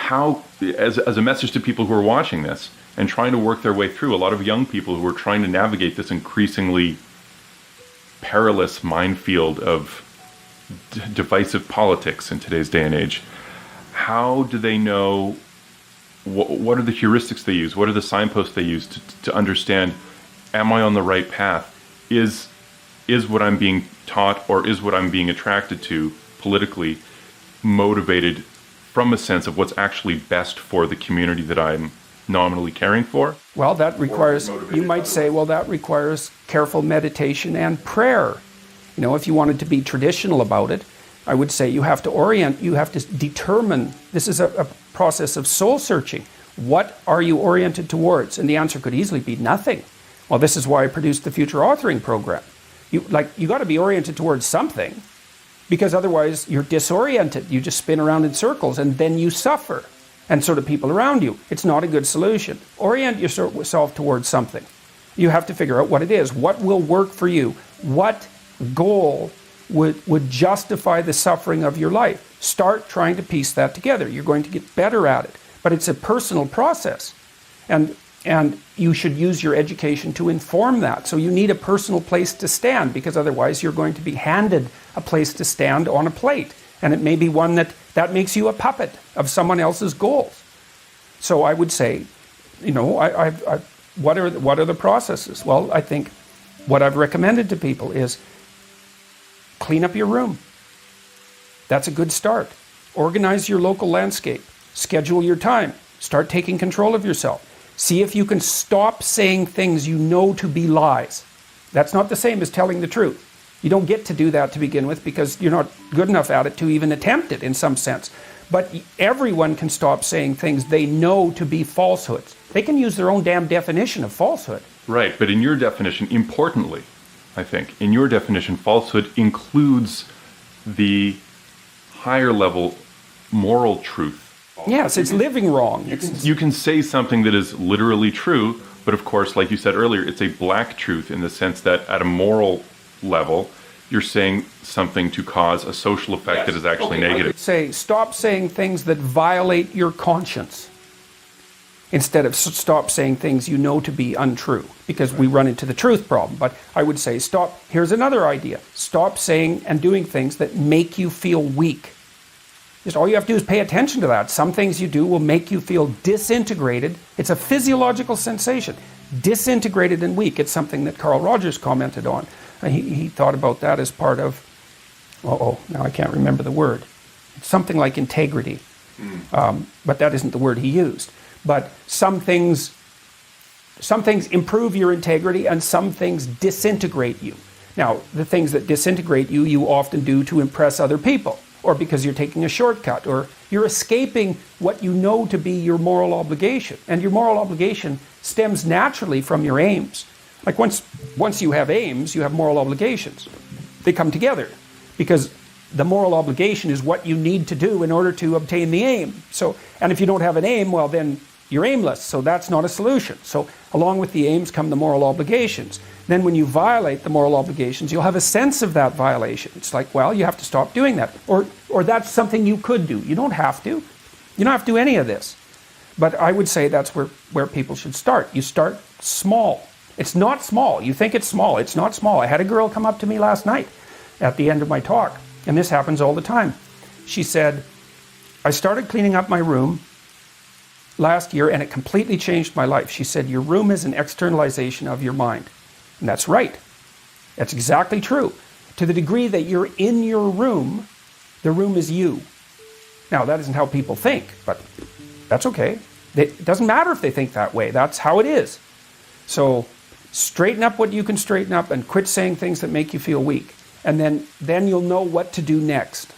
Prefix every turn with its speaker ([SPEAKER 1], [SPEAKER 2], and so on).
[SPEAKER 1] how, as a message to people who are watching this and trying to work their way through, a lot of young people who are trying to navigate this increasingly perilous minefield of divisive politics in today's day and age, how do they know, what are the heuristics they use? What are the signposts they use to understand, am I on the right path? Is what I'm being taught or is what I'm being attracted to politically motivated from a sense of what's actually best for the community that I'm nominally caring for?
[SPEAKER 2] Well, that requires, you might say, well, that requires careful meditation and prayer. You know, if you wanted to be traditional about it, I would say you have to determine, this is a process of soul searching. What are you oriented towards? And the answer could easily be nothing. Well, this is why I produced the Future Authoring Program. You got to be oriented towards something, because otherwise you're disoriented. You just spin around in circles and then you suffer, and so do people around you. It's not a good solution. Orient yourself towards something. You have to figure out what it is. What will work for you? What goal would justify the suffering of your life? Start trying to piece that together. You're going to get better at it. But it's a personal process. And you should use your education to inform that. So you need a personal place to stand, because otherwise you're going to be handed a place to stand on a plate. And it may be one that makes you a puppet of someone else's goals. So I would say, you know, what are the processes? Well, I think what I've recommended to people is clean up your room. That's a good start. Organize your local landscape. Schedule your time. Start taking control of yourself. See if you can stop saying things you know to be lies. That's not the same as telling the truth. You don't get to do that to begin with, because you're not good enough at it to even attempt it in some sense. But everyone can stop saying things they know to be falsehoods. They can use their own damn definition of falsehood.
[SPEAKER 1] Right, but in your definition, importantly, I think, in your definition, falsehood includes the higher level moral truth.
[SPEAKER 2] Yes, it's living wrong.
[SPEAKER 1] You can say something that is literally true, but of course, like you said earlier, it's a black truth in the sense that at a moral level, you're saying something to cause a social effect that is actually negative.
[SPEAKER 2] I would say, stop saying things that violate your conscience, instead of stop saying things you know to be untrue, because we run into the truth problem. But I would say, here's another idea. Stop saying and doing things that make you feel weak. Just all you have to do is pay attention to that. Some things you do will make you feel disintegrated. It's a physiological sensation. Disintegrated and weak. It's something that Carl Rogers commented on. He thought about that as part of, now I can't remember the word. It's something like integrity. But that isn't the word he used. But some things improve your integrity and some things disintegrate you. Now, the things that disintegrate you, you often do to impress other people, or because you're taking a shortcut, or you're escaping what you know to be your moral obligation. And your moral obligation stems naturally from your aims. Like once you have aims, you have moral obligations. They come together, because the moral obligation is what you need to do in order to obtain the aim. So, and if you don't have an aim, well, then you're aimless, so that's not a solution. So along with the aims come the moral obligations. Then when you violate the moral obligations, you'll have a sense of that violation. It's like, well, you have to stop doing that. Or that's something you could do. You don't have to. You don't have to do any of this. But I would say that's where people should start. You start small. It's not small. You think it's small. It's not small. I had a girl come up to me last night at the end of my talk, and this happens all the time. She said, I started cleaning up my room last year, and it completely changed my life. She said, your room is an externalization of your mind. And that's right. That's exactly true. To the degree that you're in your room, the room is you. Now, that isn't how people think, but that's okay. It doesn't matter if they think that way. That's how it is. So straighten up what you can straighten up and quit saying things that make you feel weak. And then you'll know what to do next.